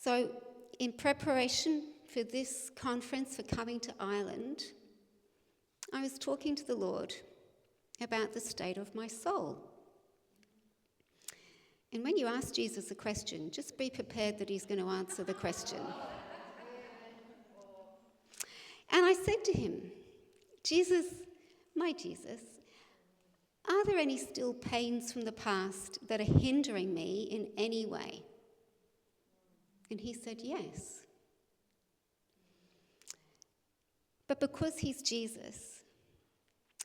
So in preparation for this conference, for coming to Ireland, I was talking to the Lord about the state of my soul. And when you ask Jesus a question, just be prepared that he's going to answer the question. And I said to him, Jesus, my Jesus, are there any still pains from the past that are hindering me in any way? And he said, yes. But because he's Jesus,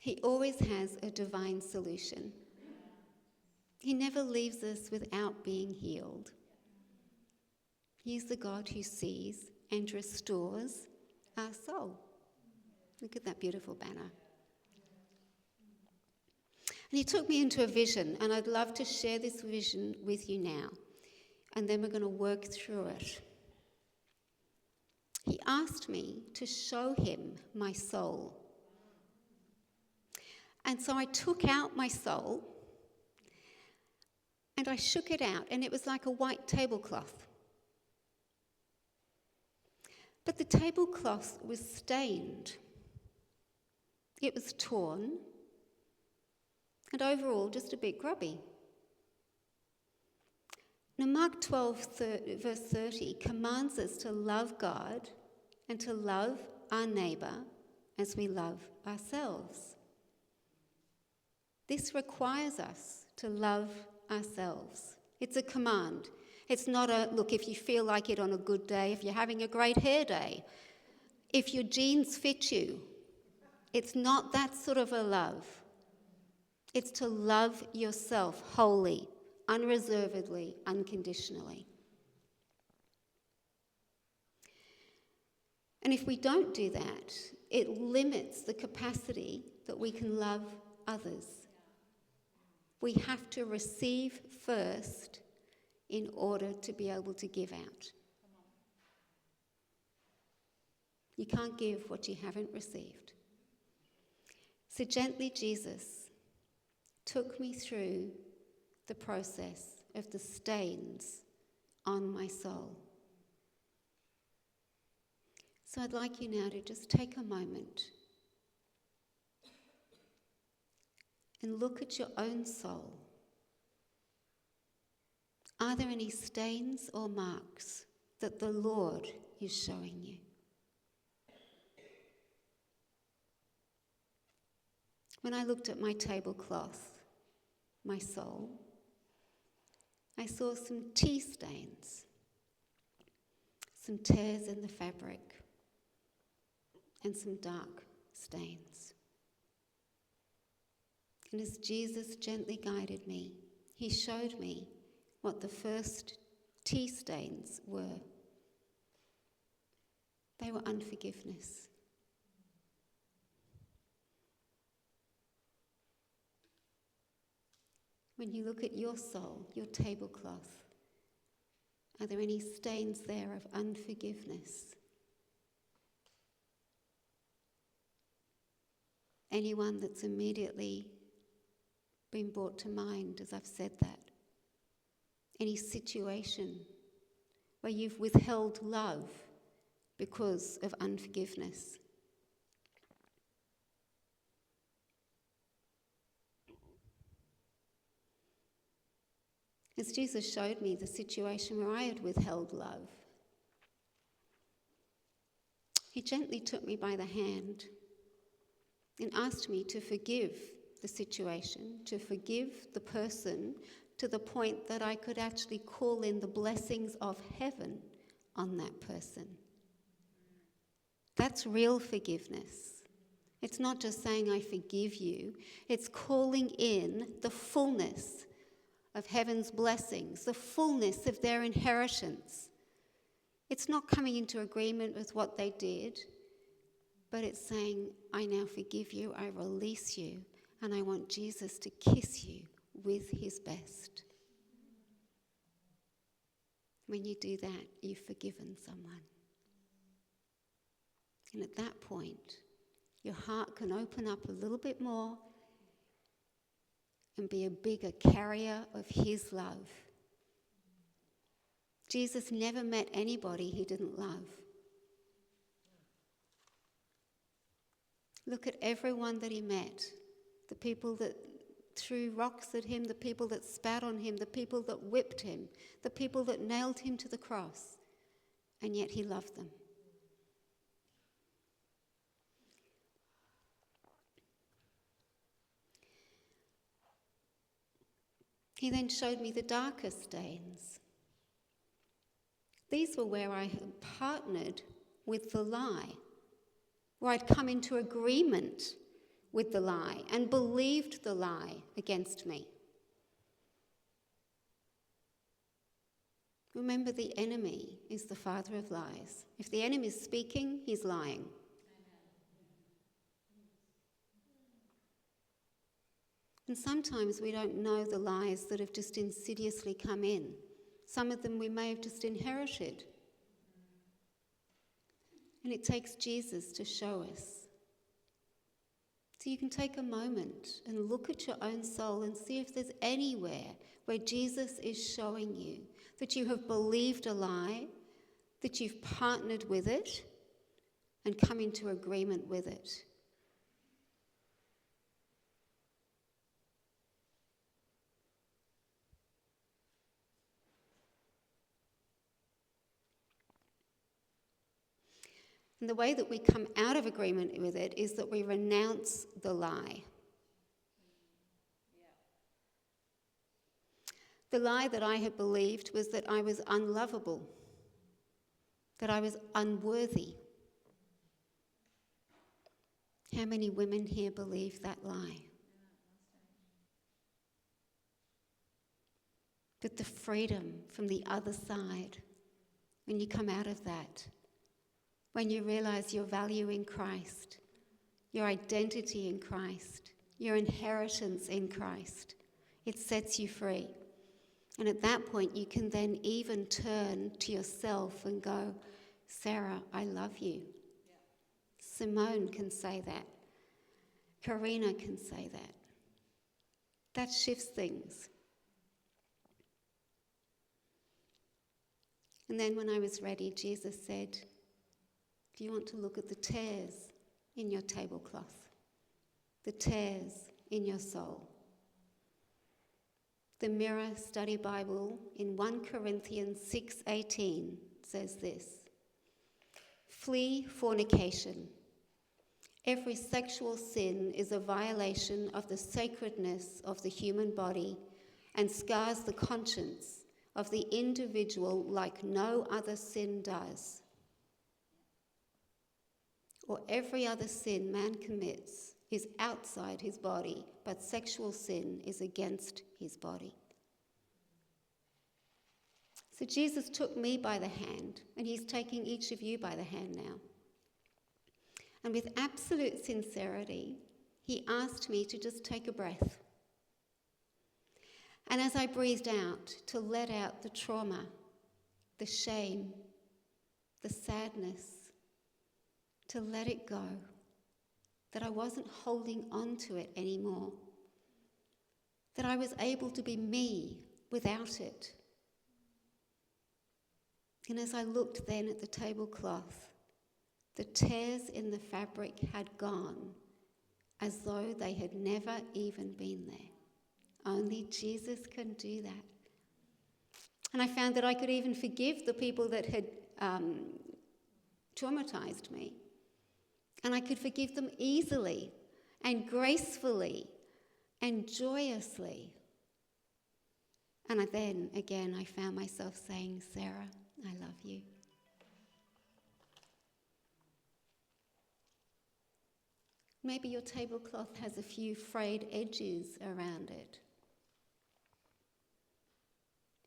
he always has a divine solution. He never leaves us without being healed. He's the God who sees and restores our soul. Look at that beautiful banner. And he took me into a vision, and I'd love to share this vision with you now. And then we're going to work through it. He asked me to show him my soul. And so I took out my soul and I shook it out, and it was like a white tablecloth. But the tablecloth was stained. It was torn, and overall just a bit grubby. Now Mark 12, verse 30 commands us to love God and to love our neighbour as we love ourselves. This requires us to love ourselves. It's a command. It's not a, look, if you feel like it on a good day, if you're having a great hair day, if your jeans fit you. It's not that sort of a love. It's to love yourself wholly, unreservedly, unconditionally. And if we don't do that, it limits the capacity that we can love others. We have to receive first in order to be able to give out. You can't give what you haven't received. So gently Jesus took me through the process of the stains on my soul. So I'd like you now to just take a moment and look at your own soul. Are there any stains or marks that the Lord is showing you? When I looked at my tablecloth, my soul, I saw some tea stains, some tears in the fabric, and some dark stains. And as Jesus gently guided me, he showed me what the first tea stains were. They were unforgiveness. When you look at your soul, your tablecloth, are there any stains there of unforgiveness? Anyone that's immediately been brought to mind as I've said that? Any situation where you've withheld love because of unforgiveness? As Jesus showed me the situation where I had withheld love, he gently took me by the hand and asked me to forgive the situation, to forgive the person, to the point that I could actually call in the blessings of heaven on that person. That's real forgiveness. It's not just saying I forgive you, it's calling in the fullness of heaven's blessings, the fullness of their inheritance. It's not coming into agreement with what they did, but it's saying, I now forgive you, I release you, and I want Jesus to kiss you with his best. When you do that, you've forgiven someone. And at that point, your heart can open up a little bit more and be a bigger carrier of his love. Jesus never met anybody he didn't love. Look at everyone that he met. The people that threw rocks at him, the people that spat on him, the people that whipped him, the people that nailed him to the cross. And yet he loved them. He then showed me the darker stains. These were where I had partnered with the lie, where I'd come into agreement with the lie and believed the lie against me. Remember, the enemy is the father of lies. If the enemy is speaking, he's lying. And sometimes we don't know the lies that have just insidiously come in. Some of them we may have just inherited. And it takes Jesus to show us. So you can take a moment and look at your own soul and see if there's anywhere where Jesus is showing you that you have believed a lie, that you've partnered with it, and come into agreement with it. And the way that we come out of agreement with it is that we renounce the lie. The lie that I had believed was that I was unlovable, that I was unworthy. How many women here believe that lie? But the freedom from the other side, when you come out of that, when you realize your value in Christ, your identity in Christ, your inheritance in Christ, it sets you free. And at that point, you can then even turn to yourself and go, Sarah, I love you. Yeah. Simone can say that. Karina can say that. That shifts things. And then when I was ready, Jesus said, do you want to look at the tears in your tablecloth? The tears in your soul? The Mirror Study Bible in 1 Corinthians 6:18 says this: flee fornication. Every sexual sin is a violation of the sacredness of the human body and scars the conscience of the individual like no other sin does. Or every other sin man commits is outside his body, but sexual sin is against his body. So Jesus took me by the hand, and he's taking each of you by the hand now. And with absolute sincerity, he asked me to just take a breath. And as I breathed out, to let out the trauma, the shame, the sadness, to let it go, that I wasn't holding on to it anymore, that I was able to be me without it. And as I looked then at the tablecloth, the tears in the fabric had gone as though they had never even been there. Only Jesus can do that. And I found that I could even forgive the people that had traumatized me. And I could forgive them easily and gracefully and joyously. And then, again, I found myself saying, Sarah, I love you. Maybe your tablecloth has a few frayed edges around it.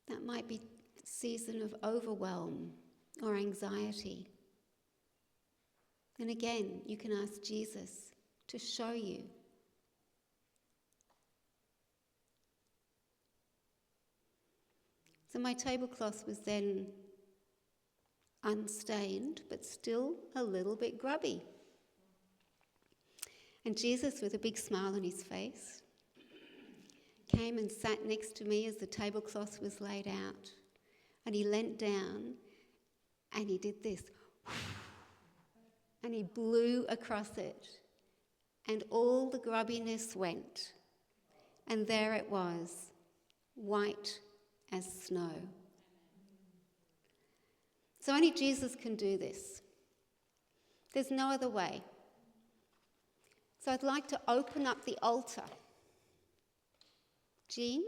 That might be a season of overwhelm or anxiety. And again, you can ask Jesus to show you. So my tablecloth was then unstained, but still a little bit grubby. And Jesus, with a big smile on his face, came and sat next to me as the tablecloth was laid out. And he leant down and he did this. And he blew across it. And all the grubbiness went. And there it was, white as snow. So only Jesus can do this. There's no other way. So I'd like to open up the altar. Jean,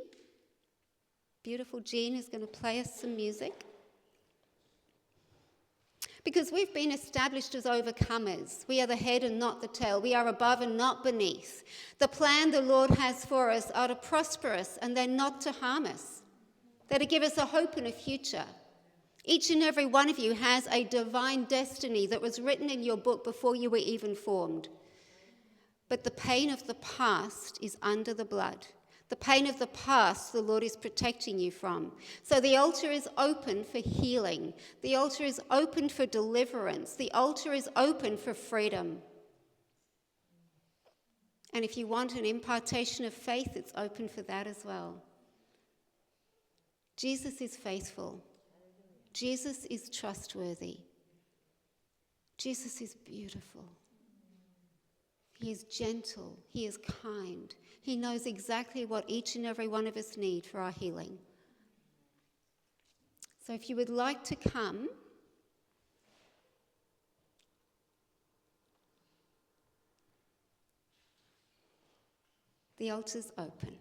beautiful Jean, is going to play us some music. Because we've been established as overcomers. We are the head and not the tail. We are above and not beneath. The plan the Lord has for us are to prosper us and they're not to harm us. They're to give us a hope and a future. Each and every one of you has a divine destiny that was written in your book before you were even formed. But the pain of the past is under the blood. The pain of the past, the Lord is protecting you from. So the altar is open for healing. The altar is open for deliverance. The altar is open for freedom. And if you want an impartation of faith, it's open for that as well. Jesus is faithful. Jesus is trustworthy. Jesus is beautiful. He is gentle. He is kind. He knows exactly what each and every one of us need for our healing. So if you would like to come, the altar's open.